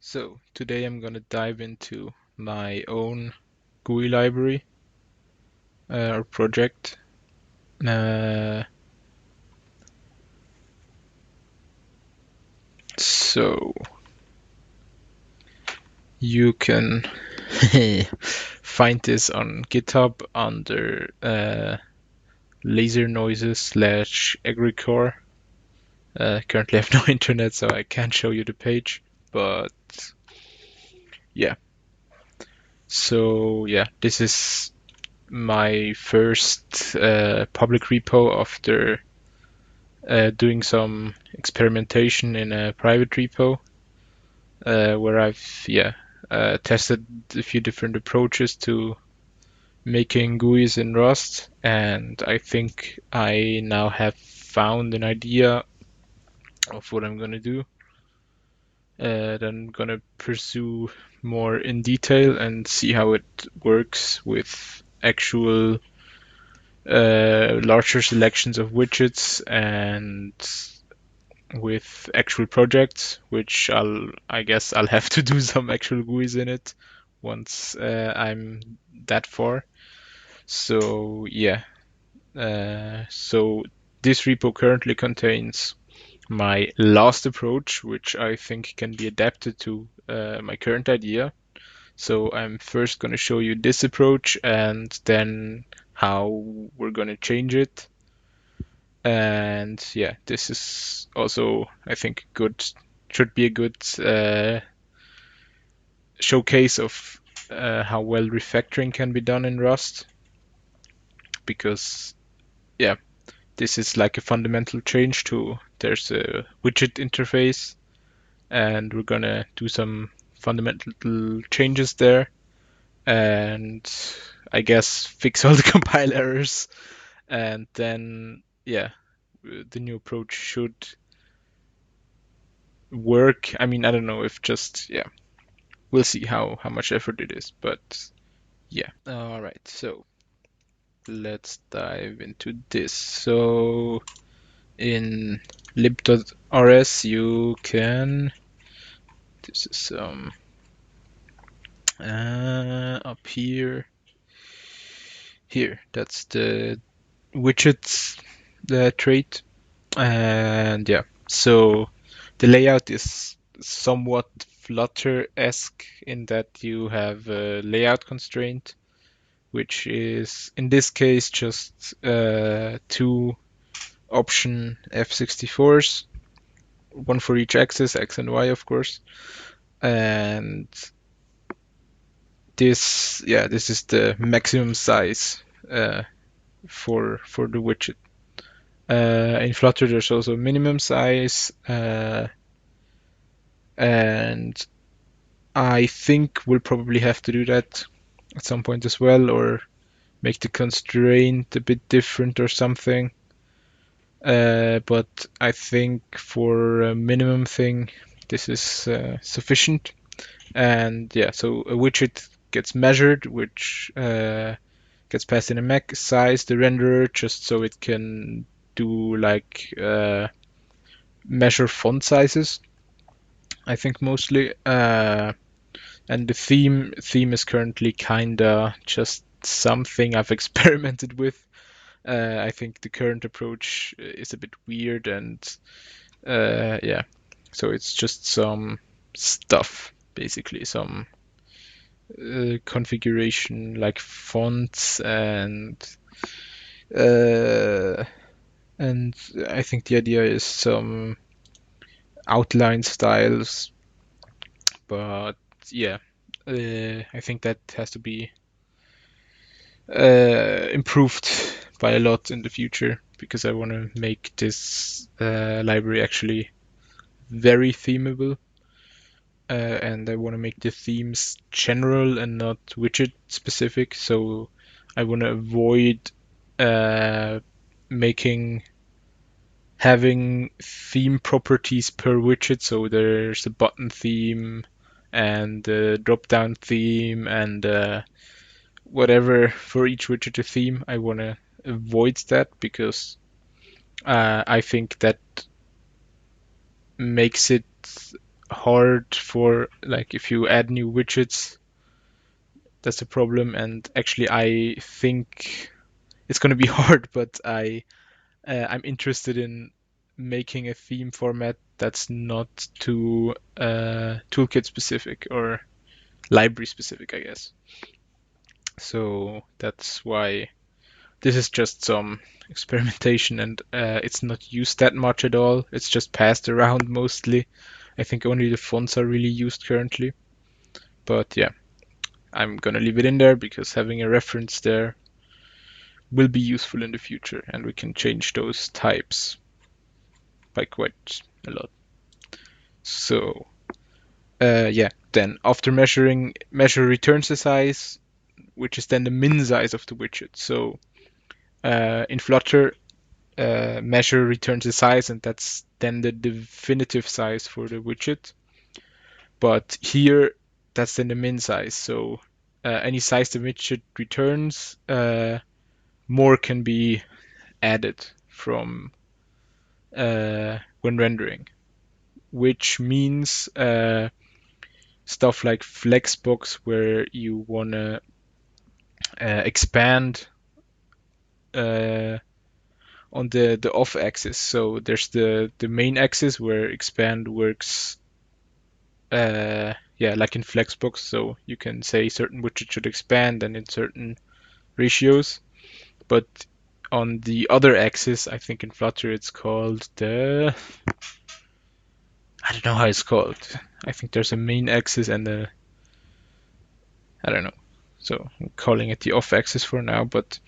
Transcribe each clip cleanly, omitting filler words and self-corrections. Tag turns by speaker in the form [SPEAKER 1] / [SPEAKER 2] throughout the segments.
[SPEAKER 1] So today I'm going to dive into my own GUI library or project. Uh, so you can find this on GitHub under laser noises slash agricore. Currently I have no internet, so I can't show you the page, but yeah. So yeah, this is my first public repo after doing some experimentation in a private repo where I've tested a few different approaches to making GUIs in Rust, and I think I now have found an idea of what I'm gonna do that I'm gonna pursue more in detail and see how it works with actual larger selections of widgets and with actual projects, which I guess I'll have to do some actual GUIs in it once I'm that far. So yeah, so this repo currently contains my last approach, which I think can be adapted to my current idea. So I'm first going to show you this approach and then how we're going to change it. And yeah, this is also, I think, should be a good showcase of how well refactoring can be done in Rust, because yeah, this is like a fundamental change to, there's a widget interface, and we're gonna do some fundamental changes there, and I guess fix all the compile errors, and then yeah, the new approach should work. I mean, I don't know if just, yeah, we'll see how much effort it is, but yeah. All right, so let's dive into this. So in lib.rs you can, this is up here, that's the widgets, the trait, and yeah, so the layout is somewhat Flutter-esque in that you have a layout constraint, which is in this case just two option F64s, one for each axis, X and Y, of course. And this is the maximum size for the widget. In Flutter, there's also minimum size, and I think we'll probably have to do that at some point as well, or make the constraint a bit different or something. But I think for a minimum thing, this is sufficient. And yeah, so a widget gets measured, which gets passed in a max size, the renderer, just so it can do like measure font sizes, I think mostly. And the theme is currently kinda just something I've experimented with. I think the current approach is a bit weird, and yeah, so it's just some stuff, basically some configuration like fonts uh, and I think the idea is some outline styles, but yeah, I think that has to be improved by a lot in the future, because I want to make this library actually very themable, and I want to make the themes general and not widget specific. So I want to avoid uh, making having theme properties per widget. So there's a button theme and a drop-down theme and whatever for each widget a theme. I want to avoid that, because I think that makes it hard for, like, if you add new widgets, that's a problem. And actually, I think it's going to be hard, but I'm interested in making a theme format that's not too toolkit specific or library specific, I guess. So that's why this is just some experimentation, and it's not used that much at all. It's just passed around mostly. I think only the fonts are really used currently. But yeah, I'm gonna leave it in there because having a reference there will be useful in the future, and we can change those types by quite a lot. So yeah, then after measure returns the size, which is then the min size of the widget. So in Flutter, measure returns the size, and that's then the definitive size for the widget. But here, that's then the min size. So any size the widget returns, more can be added from when rendering, which means stuff like flexbox, where you wanna expand on the off axis. So there's the main axis where expand works, yeah, like in flexbox. So you can say certain widgets should expand and in certain ratios. But on the other axis, I think in Flutter it's called I don't know how it's called. I think there's a main axis and I don't know. So I'm calling it the off axis for now. But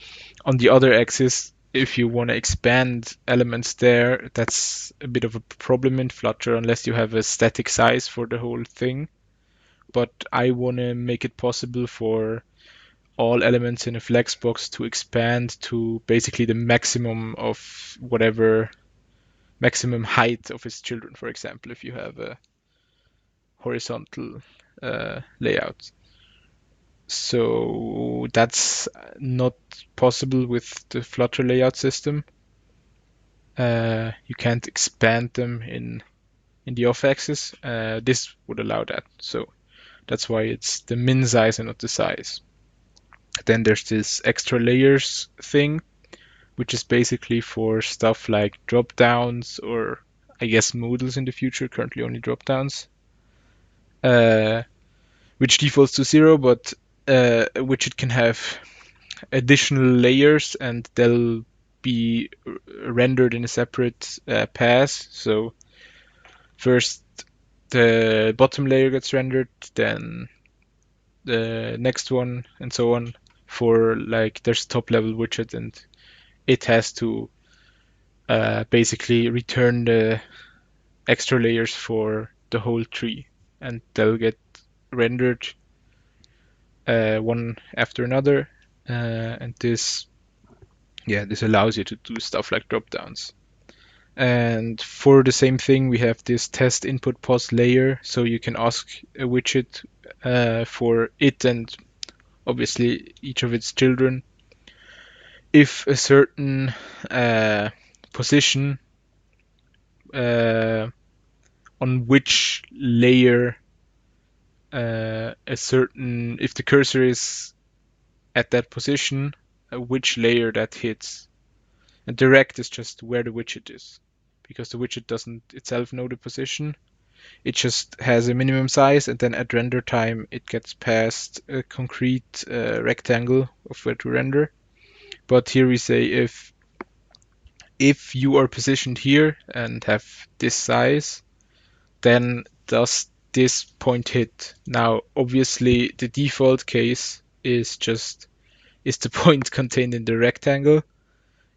[SPEAKER 1] on the other axis, if you want to expand elements there, that's a bit of a problem in Flutter unless you have a static size for the whole thing. But I want to make it possible for all elements in a flexbox to expand to basically the maximum of whatever maximum height of its children, for example, if you have a horizontal layout. So that's not possible with the Flutter layout system. You can't expand them in the off axis. This would allow that. So that's why it's the min size and not the size. Then there's this extra layers thing, which is basically for stuff like drop downs, or I guess modals in the future, currently only drop downs, which defaults to 0, but which it can have additional layers and they'll be rendered in a separate pass. So first the bottom layer gets rendered, then the next one, and so on. For, like, there's top level widget, and it has to basically return the extra layers for the whole tree, and they'll get rendered one after another. And this allows you to do stuff like drop downs. And for the same thing, we have this test input pos layer, so you can ask a widget for it and obviously each of its children if a certain position on which layer if the cursor is at that position, which layer that hits. And direct is just where the widget is, because the widget doesn't itself know the position. It just has a minimum size, and then at render time it gets passed a concrete rectangle of where to render. But here we say if you are positioned here and have this size, then does this point hit? Now, obviously, the default case is the point contained in the rectangle.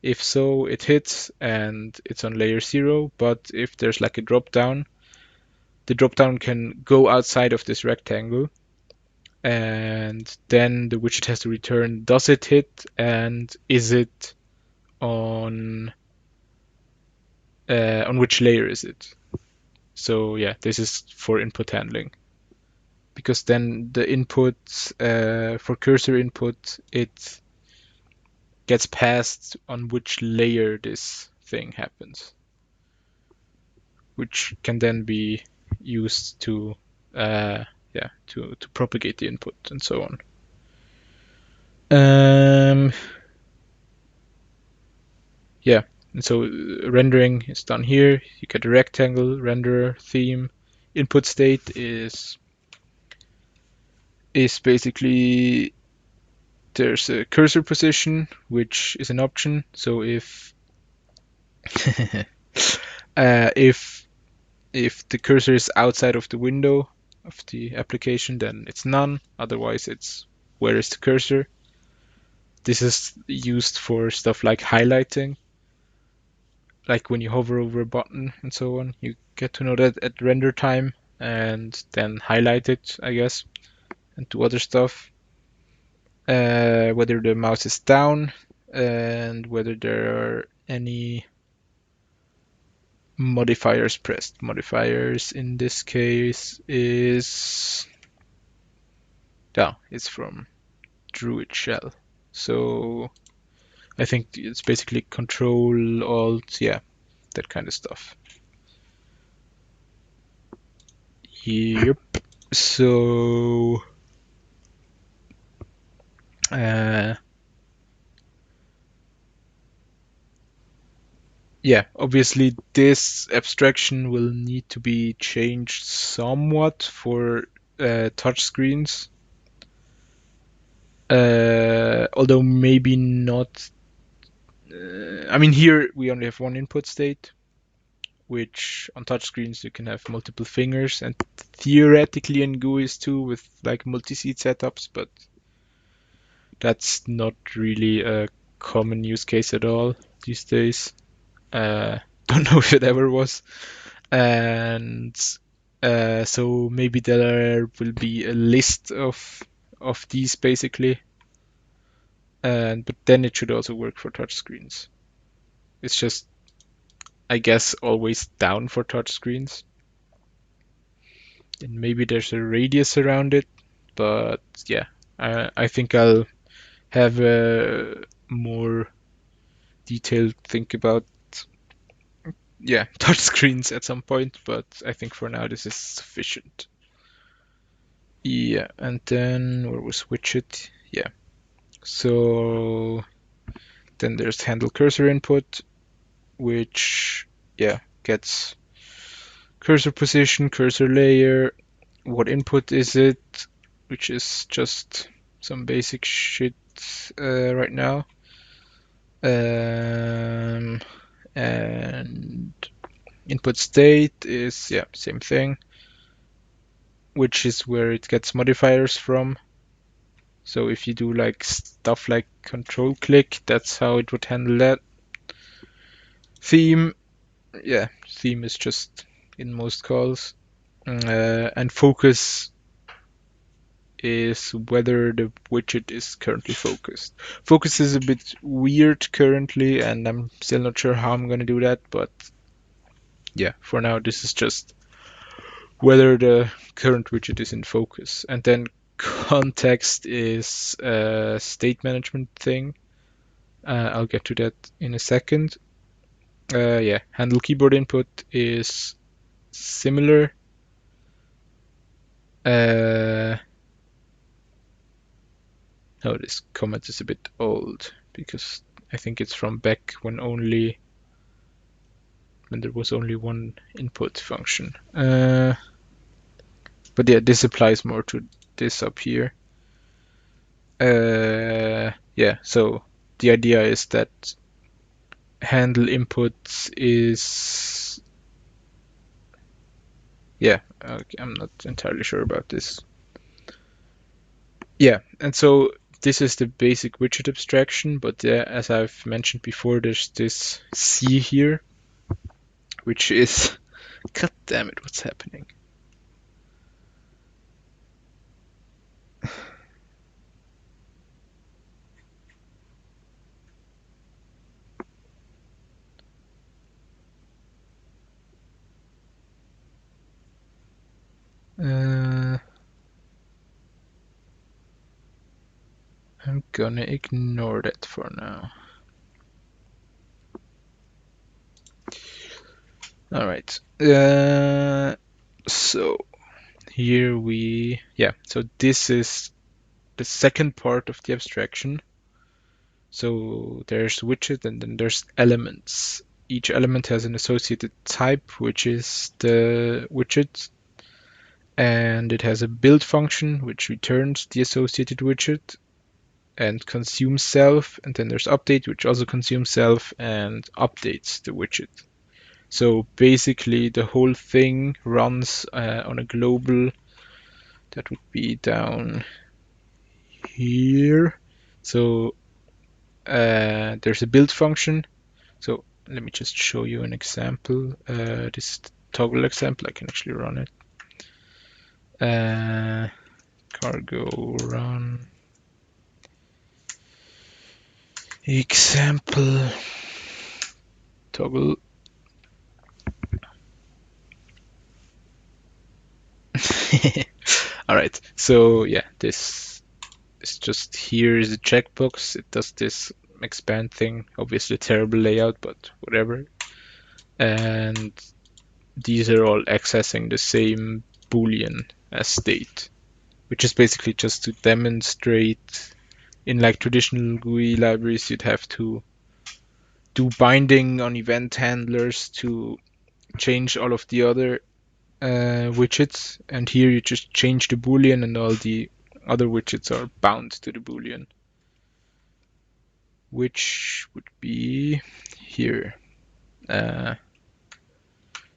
[SPEAKER 1] If so, it hits and it's on layer 0. But if there's like a drop down, the drop down can go outside of this rectangle, and then the widget has to return, does it hit, and is it on which layer is it? So yeah, this is for input handling, because then the input for cursor input, it gets passed on which layer this thing happens, which can then be used to to propagate the input and so on. Yeah, and so rendering is done here. You get a rectangle, renderer, theme. Input state is basically there's a cursor position, which is an option. So if if the cursor is outside of the window of the application, then it's none. Otherwise, it's where is the cursor. This is used for stuff like highlighting, like when you hover over a button and so on. You get to know that at render time and then highlight it, I guess, and do other stuff. Whether the mouse is down and whether there are any modifiers pressed. Modifiers in this case is it's from Druid shell. So I think it's basically Control Alt, that kind of stuff. Yep. So obviously this abstraction will need to be changed somewhat for touchscreens. Although maybe not. I mean, here we only have one input state, which on touchscreens you can have multiple fingers, and theoretically in GUIs too with like multi-seat setups, but that's not really a common use case at all these days. Don't know if it ever was. And so maybe there will be a list of these basically, but then it should also work for touchscreens. It's just, I guess, always down for touchscreens. And maybe there's a radius around it, but yeah, I think I'll have a more detailed think about touchscreens at some point, but I think for now this is sufficient. Yeah, and then where was widget? Yeah. So then there's handle cursor input, which gets cursor position, cursor layer, what input is it, which is just some basic shit right now. And input state is same thing, which is where it gets modifiers from. So if you do like stuff like control click, that's how it would handle that. Theme, theme is just in most calls. And focus is whether the widget is currently focused. Focus is a bit weird currently, and I'm still not sure how I'm going to do that, but for now this is just whether the current widget is in focus. And then context is a state management thing. I'll get to that in a second. Handle keyboard input is similar. This comment is a bit old because I think it's from back when there was only one input function. But this applies more to this up here. So the idea is that handle input is I'm not entirely sure about this. And so this is the basic widget abstraction, but as I've mentioned before, there's this C here, which is, god damn it, what's happening? I'm gonna ignore that for now. All right. So here so this is the second part of the abstraction. So there's widget and then there's elements. Each element has an associated type, which is the widget, and it has a build function which returns the associated widget and consumes self, and then there's update, which also consumes self and updates the widget. So basically the whole thing runs on a global that would be down here. So there's a build function. So let me just show you an example. This toggle example, I can actually run it. Cargo run example toggle. All right. So yeah, this is just here is a checkbox. It does this expand thing. Obviously, a terrible layout, but whatever. And these are all accessing the same Boolean as state, which is basically just to demonstrate. In like traditional GUI libraries, you'd have to do binding on event handlers to change all of the other widgets, and here you just change the Boolean and all the other widgets are bound to the Boolean, which would be here.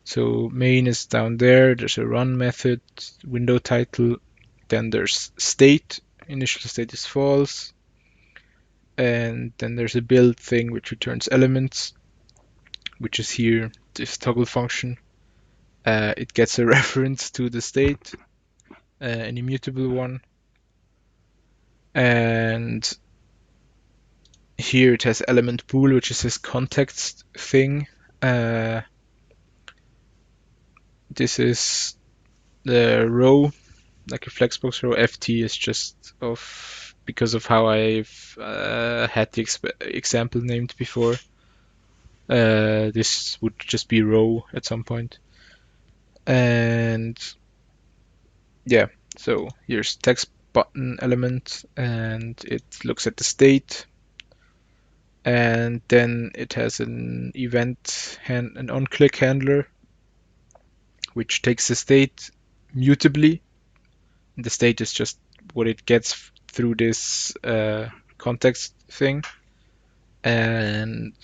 [SPEAKER 1] So main is down there, there's a run method, window title, then there's state, initial state is false, and then there's a build thing which returns elements, which is here, this toggle function. It gets a reference to the state, an immutable one, and here it has element bool, which is this context thing. This is the row, like a flexbox row. FT is just of because of how I've had the example named before. This would just be row at some point. And yeah, so here's text button element, and it looks at the state, and then it has an an on-click handler, which takes the state mutably. The state is just what it gets through this context thing, and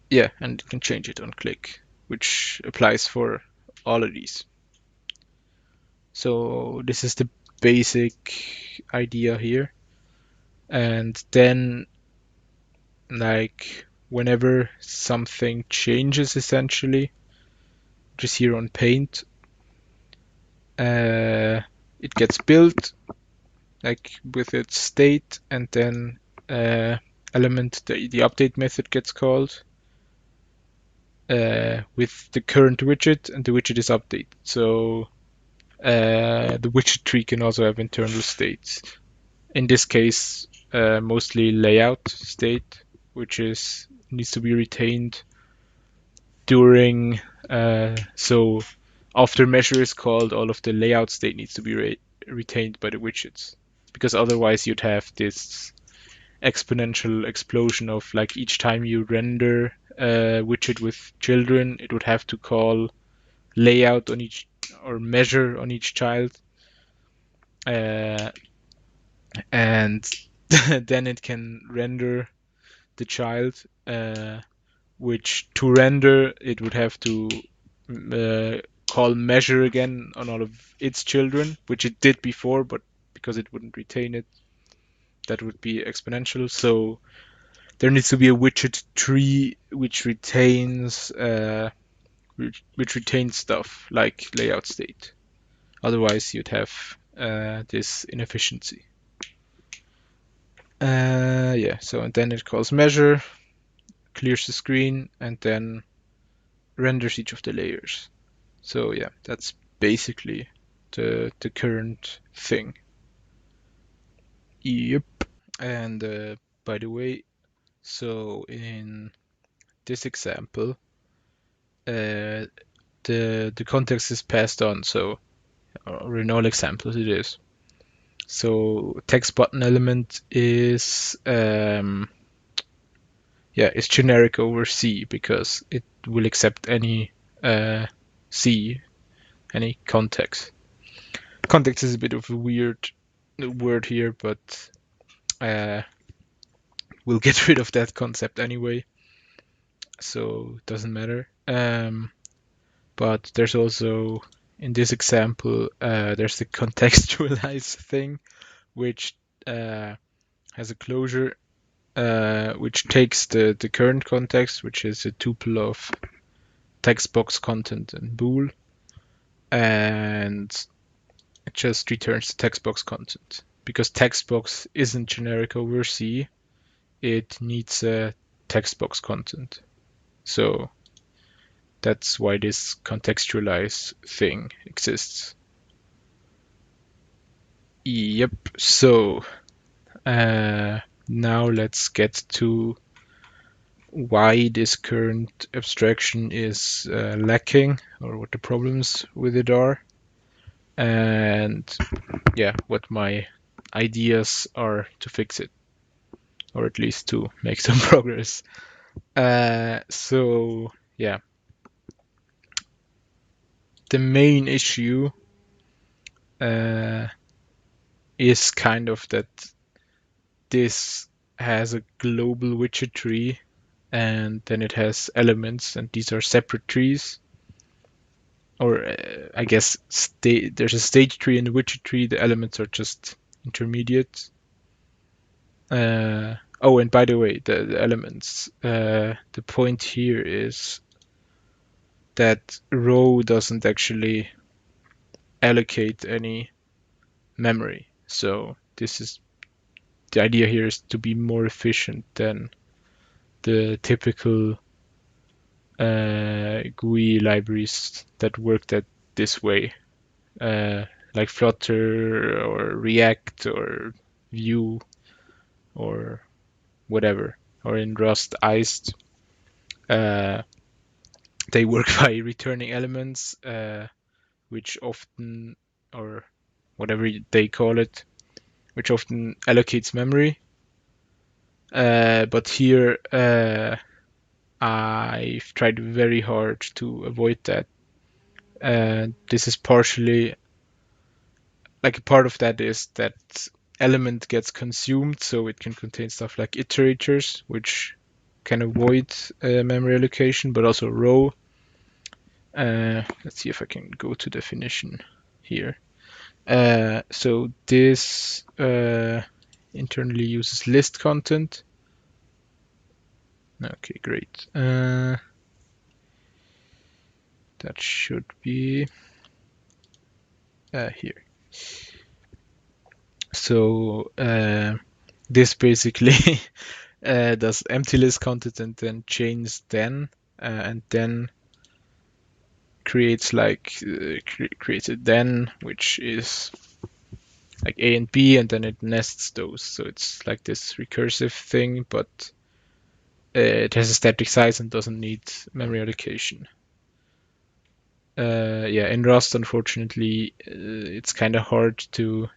[SPEAKER 1] yeah, and it can change it on click, which applies for all of these. So this is the basic idea here. And then like whenever something changes essentially, just here on paint, it gets built like with its state, and then element the update method gets called with the current widget, and the widget is updated. So the widget tree can also have internal states. In this case, mostly layout state, which is needs to be retained during. So after measure is called, all of the layout state needs to be retained by the widgets, because otherwise you'd have this exponential explosion of like each time you render a widget with children, it would have to call layout on each or measure on each child, and then it can render the child, which to render it would have to call measure again on all of its children, which it did before, but because it wouldn't retain it, that would be exponential. So there needs to be a widget tree which retains stuff like layout state. Otherwise, you'd have this inefficiency. Yeah. So and then it calls measure, clears the screen, and then renders each of the layers. So yeah, that's basically the current thing. Yep. And by the way, so in this example, the the context is passed on. So, or in all examples, it is. So text button element is it's generic over C because it will accept any C, any context. Context is a bit of a weird word here, but we'll get rid of that concept anyway, so it doesn't matter. But there's also, in this example, there's the contextualize thing, which has a closure which takes the current context, which is a tuple of text box content and bool, and it just returns the text box content. Because text box isn't generic over C, it needs a text box content. So that's why this contextualize thing exists. Yep, so now let's get to why this current abstraction is lacking, or what the problems with it are, and what my ideas are to fix it, or at least to make some progress. So the main issue is kind of that this has a global widget tree, and then it has elements, and these are separate trees. Or I guess there's a stage tree and the widget tree. The elements are just intermediate. And by the way, the elements. The point here is that row doesn't actually allocate any memory. So the idea here is to be more efficient than the typical GUI libraries that work this way, like Flutter or React or Vue or whatever, or in Rust Iced. They work by returning elements, which often, or whatever they call it, which often allocates memory. But here I've tried very hard to avoid that. This is partially, like, a part of that is that element gets consumed, so it can contain stuff like iterators, which can avoid memory allocation, but also row. Let's see if I can go to definition here. So this internally uses list content. Okay, great. That should be here. So this basically does empty list content and then chains then, and then creates creates a then, which is like A and B, and then it nests those. So it's like this recursive thing, but it has a static size and doesn't need memory allocation. In Rust, unfortunately, it's kind of hard to.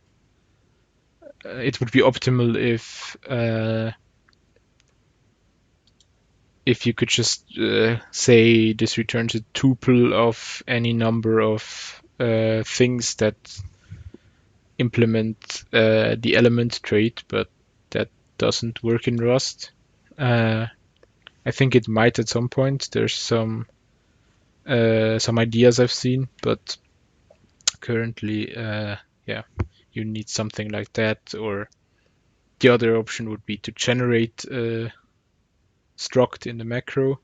[SPEAKER 1] It would be optimal if you could just say this returns a tuple of any number of things that implement the element trait, but that doesn't work in Rust. I think it might at some point. There's some ideas I've seen, but currently, you need something like that, or the other option would be to generate a struct in the macro.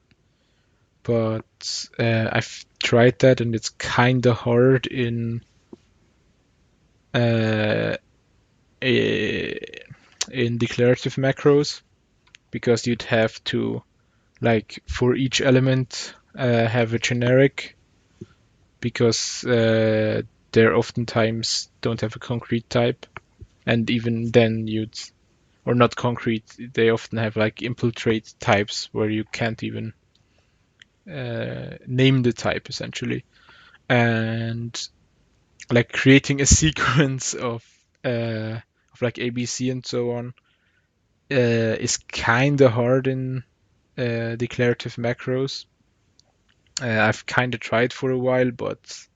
[SPEAKER 1] But I've tried that, and it's kind of hard in declarative macros, because you'd have to, like, for each element have a generic, because they oftentimes don't have a concrete type, and even then or not concrete, they often have like impl trait types where you can't even name the type essentially. and like creating a sequence of like ABC and so on is kind of hard in declarative macros. I've kind of tried for a while, but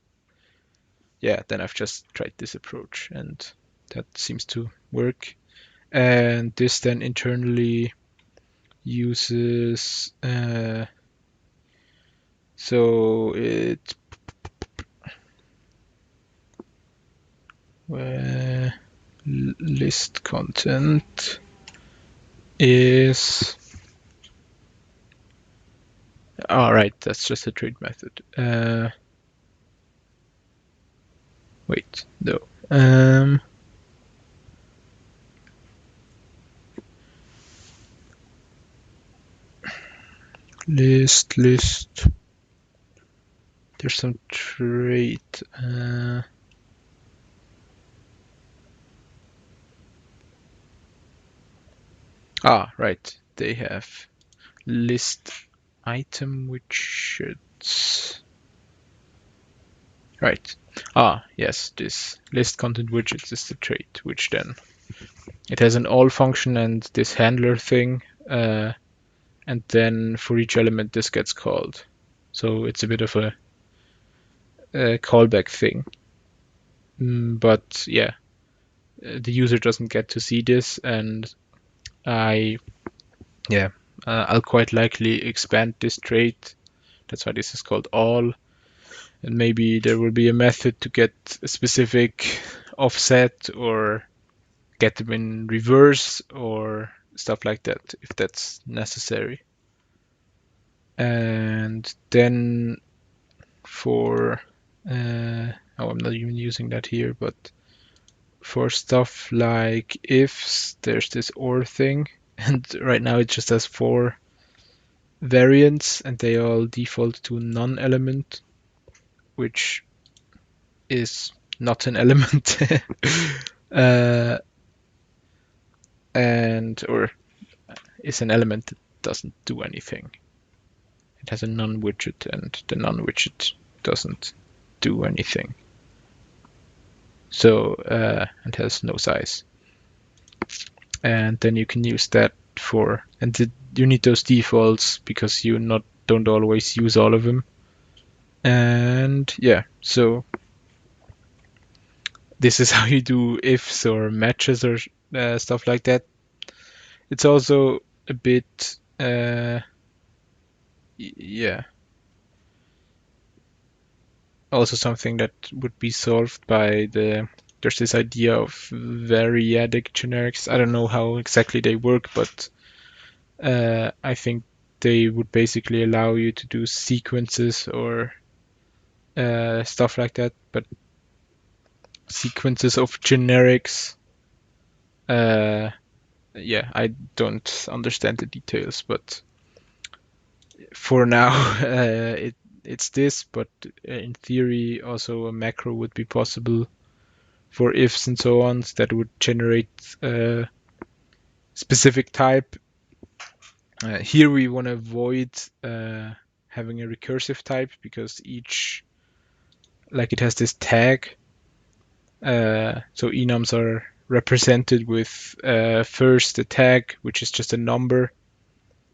[SPEAKER 1] yeah, then I've just tried this approach, and that seems to work. And this then internally uses so it list content is right. That's just a trade method. Wait, no. List. There's some trait. Right. They have list item widgets. Right. Yes. This list content widgets is the trait, which then it has an all function and this handler thing, and then for each element this gets called. So it's a bit of a callback thing. But yeah, the user doesn't get to see this, and I'll quite likely expand this trait. That's why this is called all. And maybe there will be a method to get a specific offset or get them in reverse or stuff like that if that's necessary. And then for I'm not even using that here, but for stuff like ifs, there's this or thing, and right now it just has 4 variants and they all default to non-element, which is not an element. Or is an element that doesn't do anything. It has a non-widget and the non-widget doesn't do anything. So it has no size. And then you can use that for, and you need those defaults because you don't always use all of them. And yeah, so this is how you do ifs or matches or stuff like that. It's also a bit, also something that would be solved by there's this idea of variatic generics. I don't know how exactly they work, but I think they would basically allow you to do sequences or stuff like that, but sequences of generics. I don't understand the details, but for now, it's this. But in theory, also a macro would be possible for ifs and so on that would generate a specific type. Here we want to avoid having a recursive type because each, like it has this tag. So enums are represented with first a tag, which is just a number,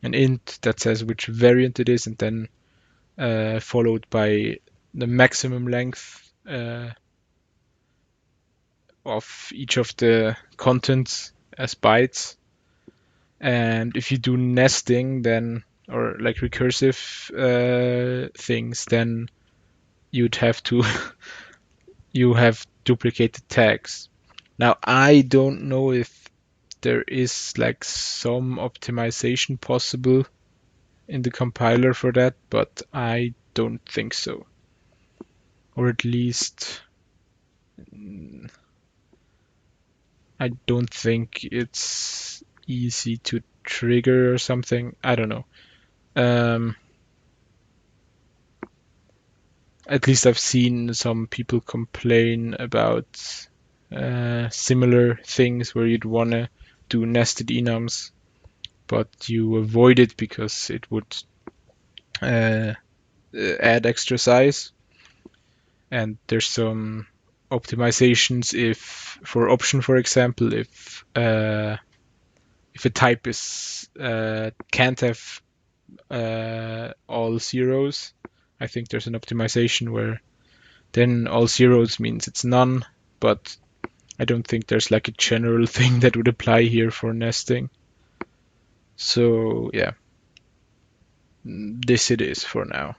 [SPEAKER 1] an int that says which variant it is, and then followed by the maximum length of each of the contents as bytes. And if you do nesting, then, or like recursive things, then you'd have to you have duplicated tags. Now I don't know if there is like some optimization possible in the compiler for that, but I don't think so. Or at least I don't think it's easy to trigger or something. I don't know. At least I've seen some people complain about similar things where you'd want to do nested enums, but you avoid it because it would add extra size. And there's some optimizations if for option, for example, if a type is can't have all zeros. I think there's an optimization where then all zeros means it's none, but I don't think there's like a general thing that would apply here for nesting. So yeah, this it is for now.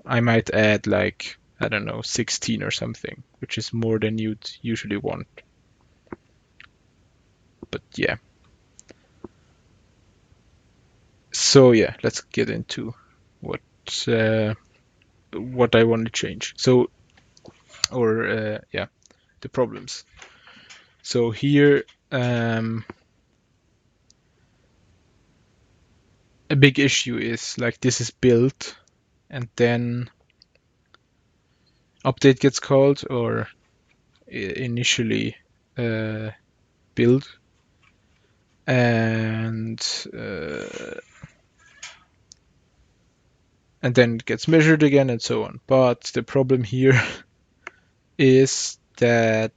[SPEAKER 1] I might add like, I don't know, 16 or something, which is more than you'd usually want. But yeah. So yeah, let's get into what I want to change. So, or yeah, the problems. So here, a big issue is like this is built, and then update gets called, or initially build, and then it gets measured again, and so on. But the problem here is that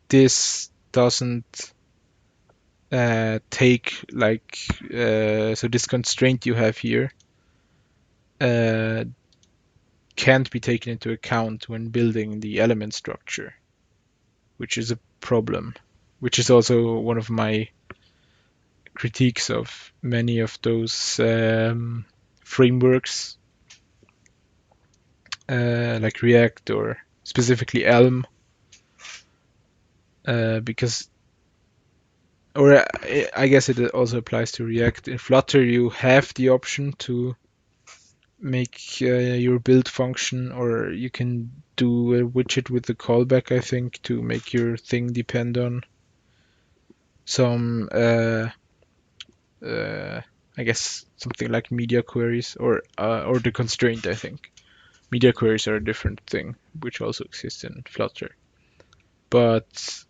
[SPEAKER 1] this doesn't take like so this constraint you have here uh, can't be taken into account when building the element structure, which is a problem, which is also one of my critiques of many of those frameworks like React or specifically Elm, because, or I guess it also applies to React. In Flutter, you have the option to make your build function, or you can do a widget with the callback, I think, to make your thing depend on some, I guess, something like media queries, or the constraint, I think. Media queries are a different thing, which also exists in Flutter. But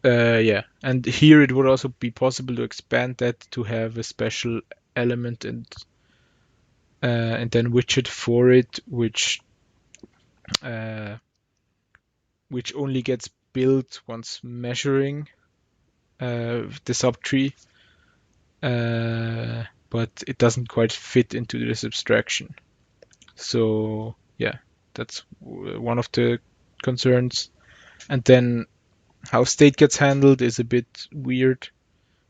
[SPEAKER 1] yeah, and here it would also be possible to expand that to have a special element and then widget for it, uh, which only gets built once measuring the subtree, but it doesn't quite fit into this abstraction. So yeah, that's one of the concerns. And then how state gets handled is a bit weird,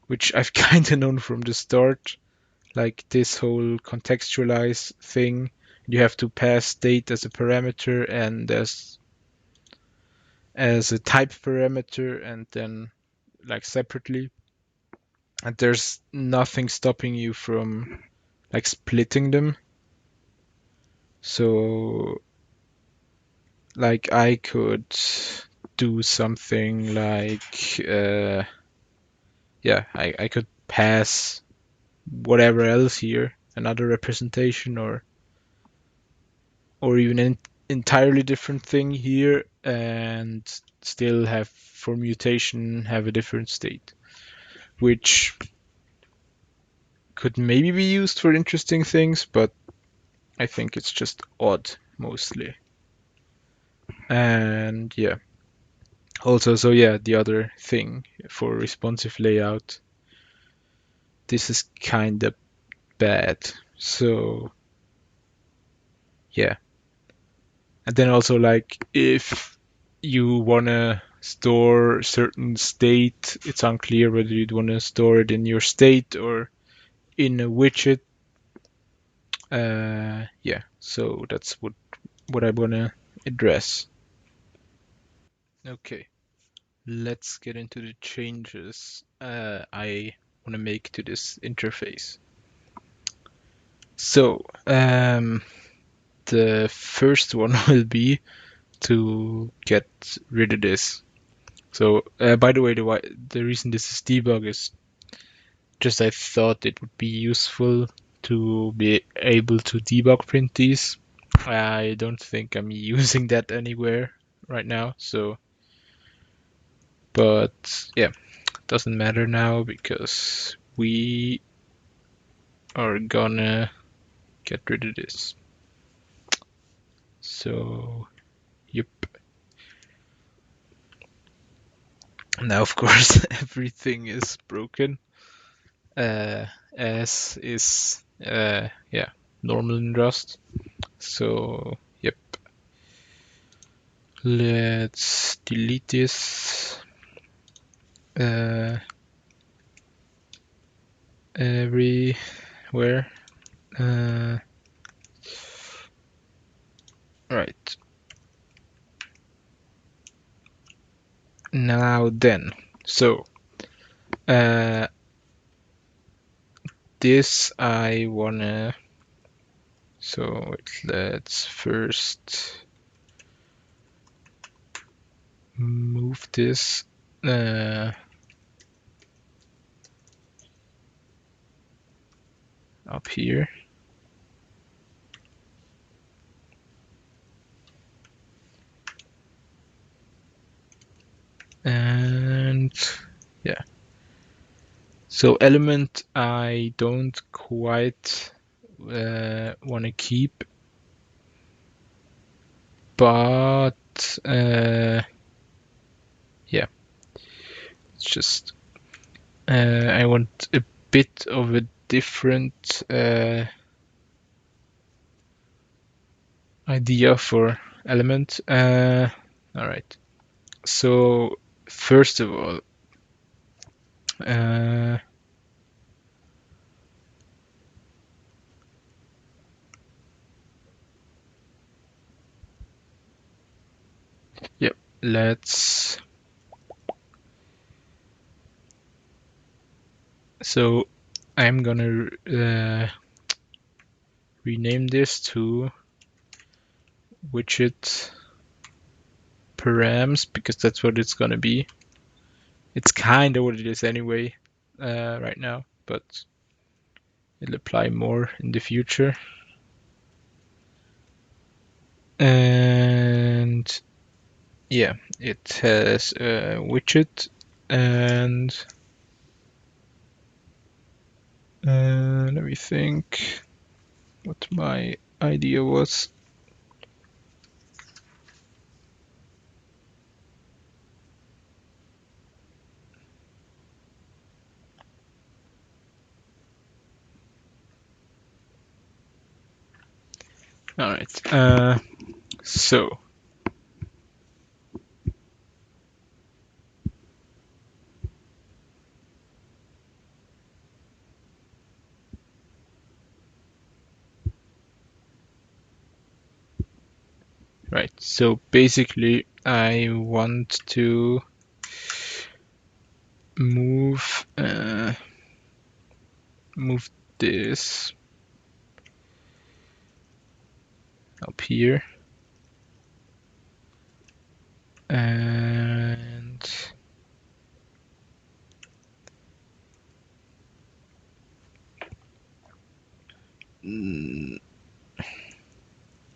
[SPEAKER 1] which I've kind of known from the start. Like this whole contextualize thing, you have to pass state as a parameter and as a type parameter, and then like separately. And there's nothing stopping you from like splitting them. So like I could do something like yeah, I could pass whatever else here, another representation, or even an entirely different thing here, and still have for mutation have a different state, which could maybe be used for interesting things, but I think it's just odd mostly. And yeah, also, so yeah, the other thing for responsive layout, this is kind of bad. So yeah, and then also like if you wanna store certain state, it's unclear whether you'd wanna store it in your state or in a widget. Yeah, so that's what I wanna address. Okay, let's get into the changes I wanna make to this interface. So the first one will be to get rid of this. So, by the way, the reason this is debug is just I thought it would be useful to be able to debug print these. I don't think I'm using that anywhere right now, so, but yeah, doesn't matter now because we are gonna get rid of this. So, yep. Now, of course, everything is broken, as is, yeah, normal in Rust. So, yep. Let's delete this everywhere. Right. Now then, so this I wanna. So let's first move this up here. And yeah. So element I don't quite want to keep, but yeah, it's just I want a bit of a different idea for element. All right. So first of all, yep, let's. So I'm gonna rename this to widget params because that's what it's gonna be. It's kind of what it is anyway right now, but it'll apply more in the future. And yeah, it has a widget, and let me think what my idea was. All right. So right. So basically, I want to move move this up here, and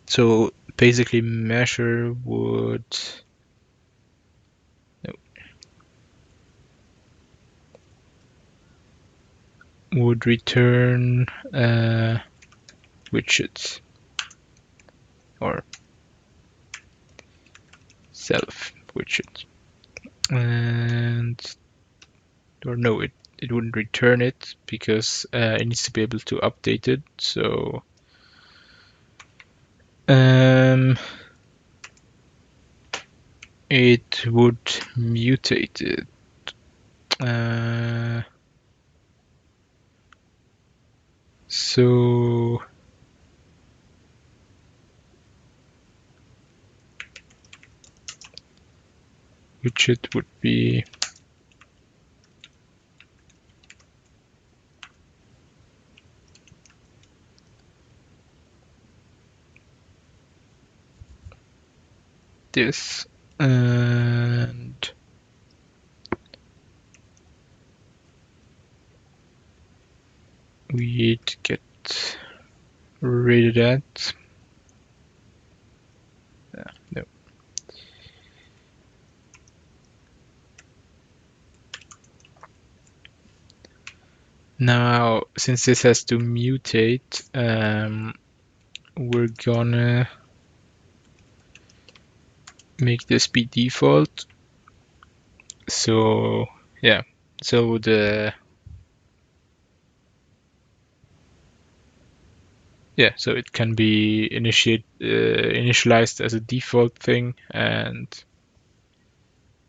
[SPEAKER 1] so basically measure would return widgets or self widget, and or no, it wouldn't return it because it needs to be able to update it. So it would mutate it. So widget would be this, and we'd get rid of that. No. Now, since this has to mutate, we're gonna make this be default. So yeah, so so it can be initialized as a default thing and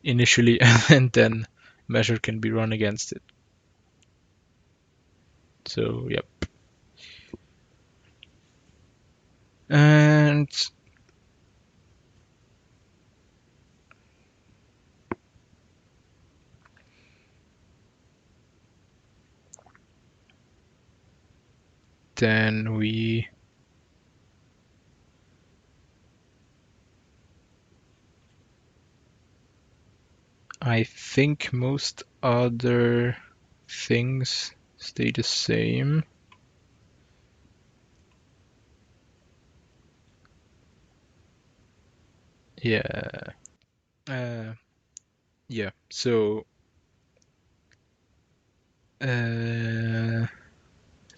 [SPEAKER 1] initially, and then measure can be run against it. So yep. And then I think most other things stay the same. Yeah. Yeah. So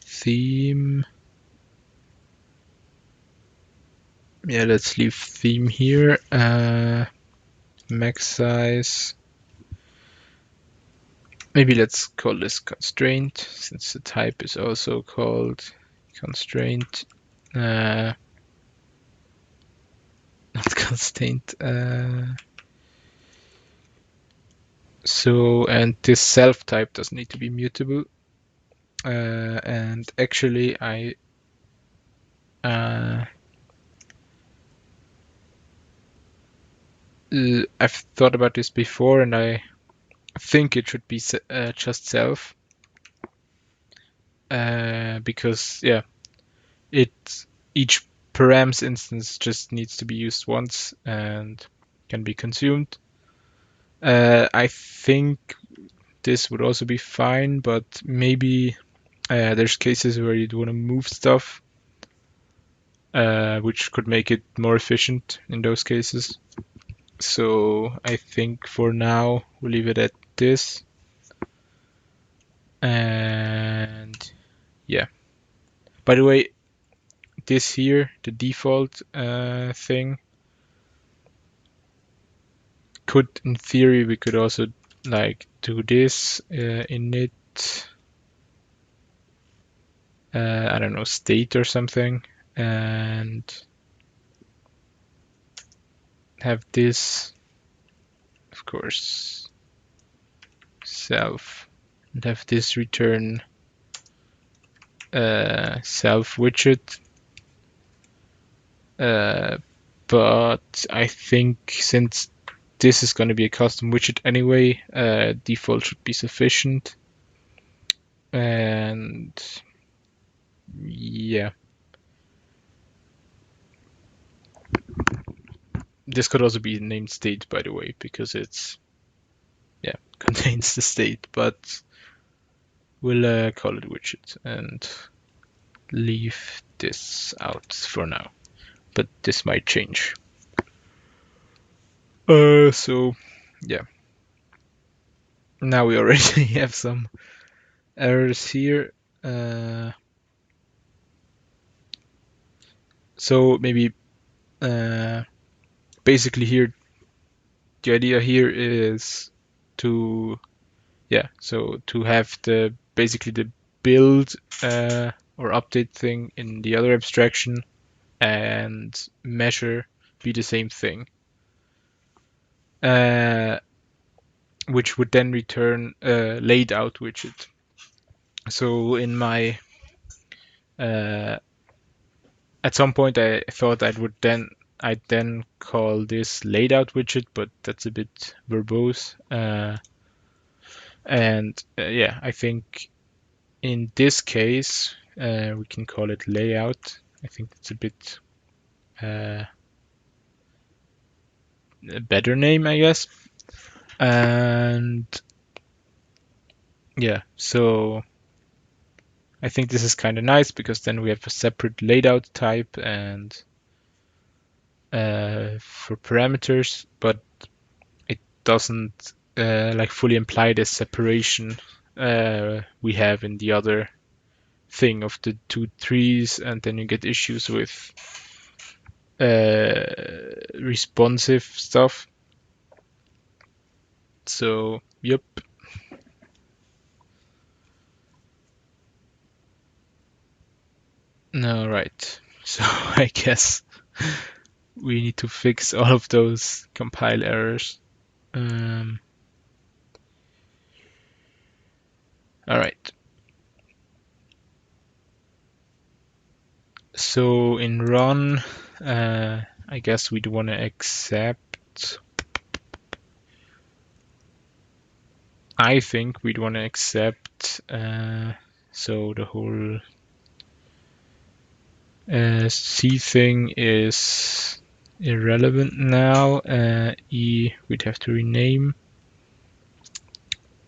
[SPEAKER 1] theme. Yeah, let's leave theme here. Max size. Maybe let's call this constraint, since the type is also called constraint. Not constraint. So, and this self type doesn't need to be mutable. And actually, I've thought about this before, and I think it should be just self, because yeah, each params instance just needs to be used once and can be consumed. I think this would also be fine, but maybe there's cases where you'd want to move stuff, which could make it more efficient in those cases. So I think for now we'll leave it at this. And yeah. By the way, this here, the default thing, could, in theory, we could also like do this init, I don't know, state or something, and have this, of course, self, and have this return self widget. But I think since this is going to be a custom widget anyway, default should be sufficient. And yeah, this could also be named state, by the way, because it's contains the state, but we'll call it widget and leave this out for now. But this might change. So yeah, now we already have some errors here. So maybe basically here, the idea here is to to have basically the build or update thing in the other abstraction and measure be the same thing, which would then return a laid out widget. So in my at some point I thought I'd then call this laid out widget, but that's a bit verbose. And I think in this case we can call it layout. I think that's a bit a better name, I guess. And yeah, so I think this is kind of nice because then we have a separate layout type and for parameters, but it doesn't like fully imply the separation we have in the other thing of the two trees, and then you get issues with responsive stuff. So, yep. All right. So I guess we need to fix all of those compile errors. All right. So in run, I guess we'd want to accept. I think we'd want to accept. So the whole C thing is irrelevant now. E we'd have to rename,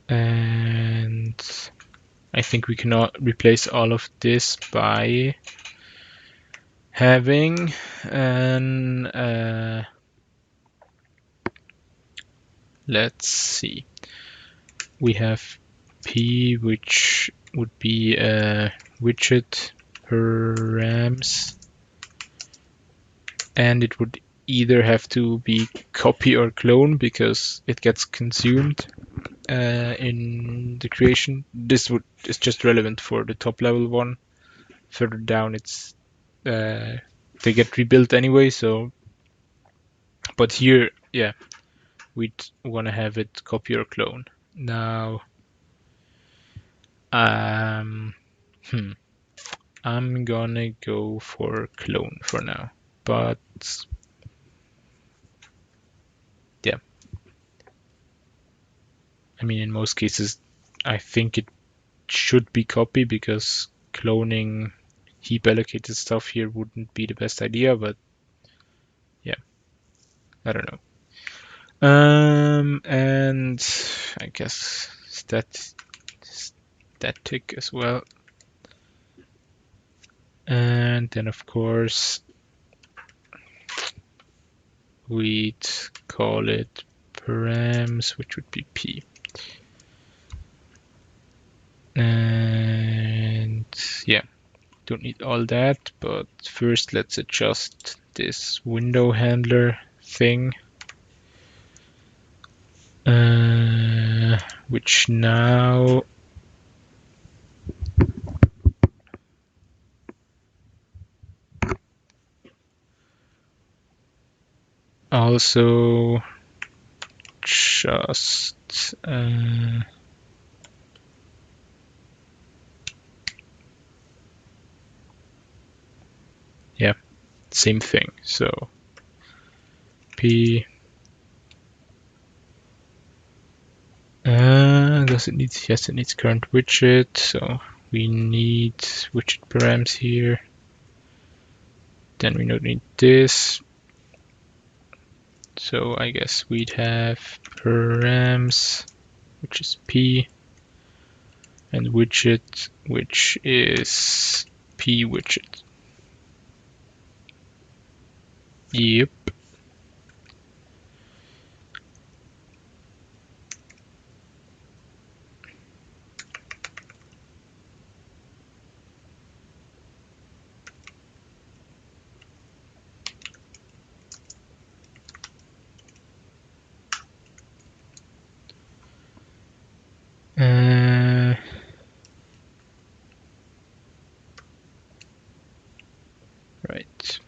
[SPEAKER 1] and I think we cannot replace all of this by having an let's see, we have P, which would be a widget params, and it would either have to be copy or clone because it gets consumed in the creation. This is just relevant for the top level one. Further down, it's they get rebuilt anyway. So, but here, yeah, we'd want to have it copy or clone. Now, I'm gonna go for clone for now, but yeah, I mean, in most cases, I think it should be copy because cloning heap allocated stuff here wouldn't be the best idea, but yeah, I don't know. And I guess static as well. And then of course we'd call it params, which would be P. And yeah, don't need all that, but first let's adjust this window handler thing, which now also just yeah, same thing. So P does it need, yes, it needs current widget, so we need widget params here. Then we don't need this. So I guess we'd have params, which is P, and widget, which is P widget. Yep. Right.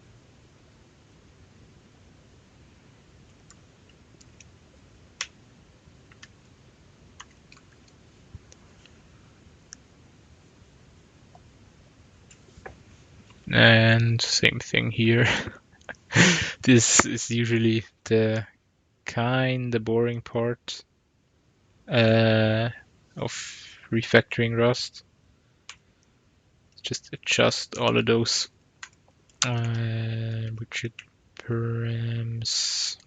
[SPEAKER 1] And same thing here. This is usually the kind of boring part of refactoring Rust. Just adjust all of those widget params,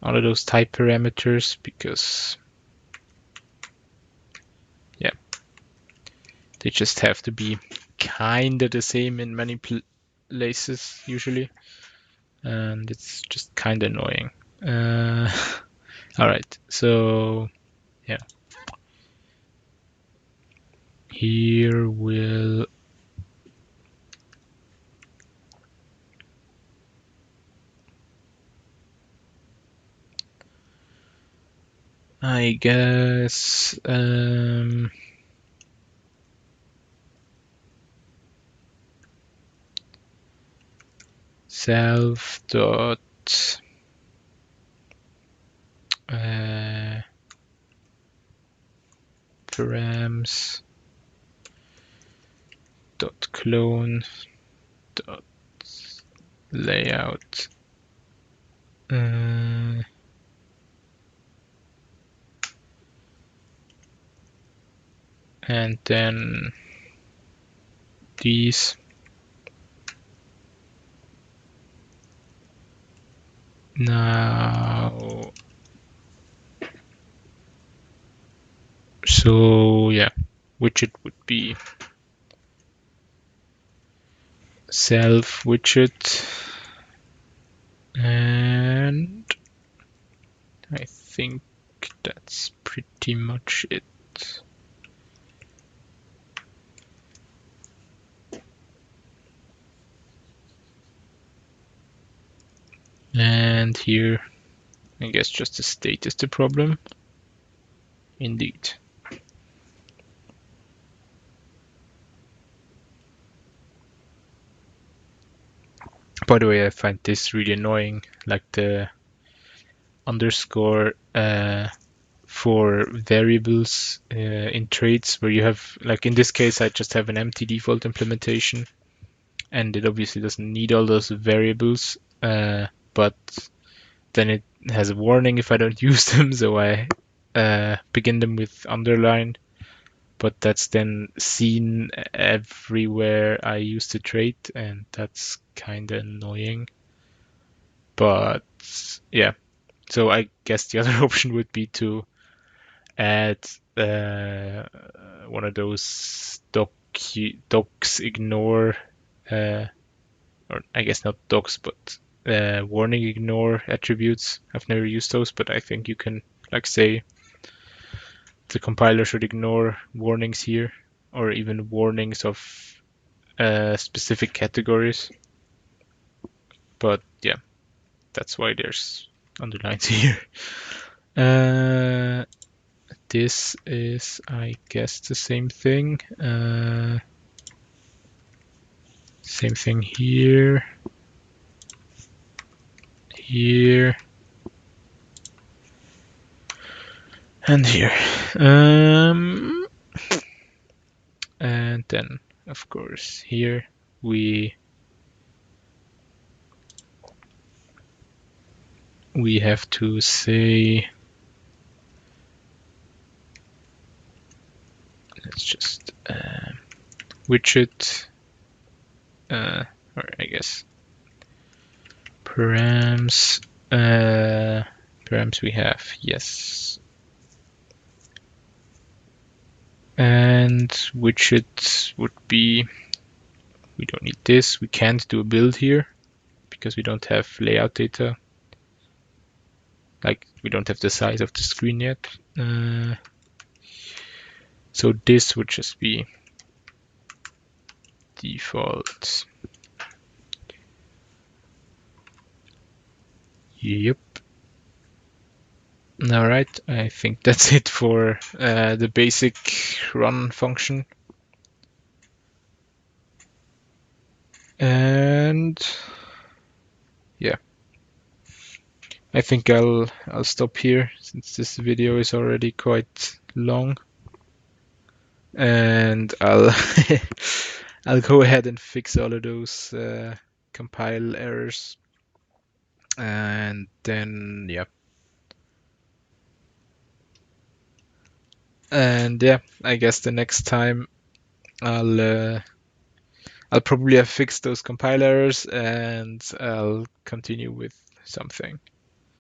[SPEAKER 1] all of those type parameters, because yeah, they just have to be kind of the same in many places usually, and it's just kind of annoying. All right, so yeah, here we'll I guess self dot params dot clone dot layout and then these. Now, so yeah, widget would be self widget, and I think that's pretty much it. And here, I guess just the state is the problem. Indeed. By the way, I find this really annoying, like the underscore for variables in traits, where you have, like in this case, I just have an empty default implementation, and it obviously doesn't need all those variables, but then it has a warning if I don't use them, so I begin them with underline, but that's then seen everywhere I use the trait, and that's kind of annoying. But yeah, so I guess the other option would be to add one of those docs ignore, or I guess not docs, but warning ignore attributes. I've never used those, but I think you can like say the compiler should ignore warnings here, or even warnings of specific categories. But yeah, that's why there's underlines here. This is, I guess, the same thing. Same thing here, here, and here. And then, of course, here we have to say, let's just widget, or I guess params. Params we have, yes. And widget would be, we don't need this. We can't do a build here because we don't have layout data. Like, we don't have the size of the screen yet. So this would just be default. Yep. All right, I think that's it for the basic run function. And yeah, I think I'll stop here since this video is already quite long. And I'll I'll go ahead and fix all of those compile errors. And then yeah. And yeah, I guess the next time I'll probably have fixed those compile errors, and I'll continue with something.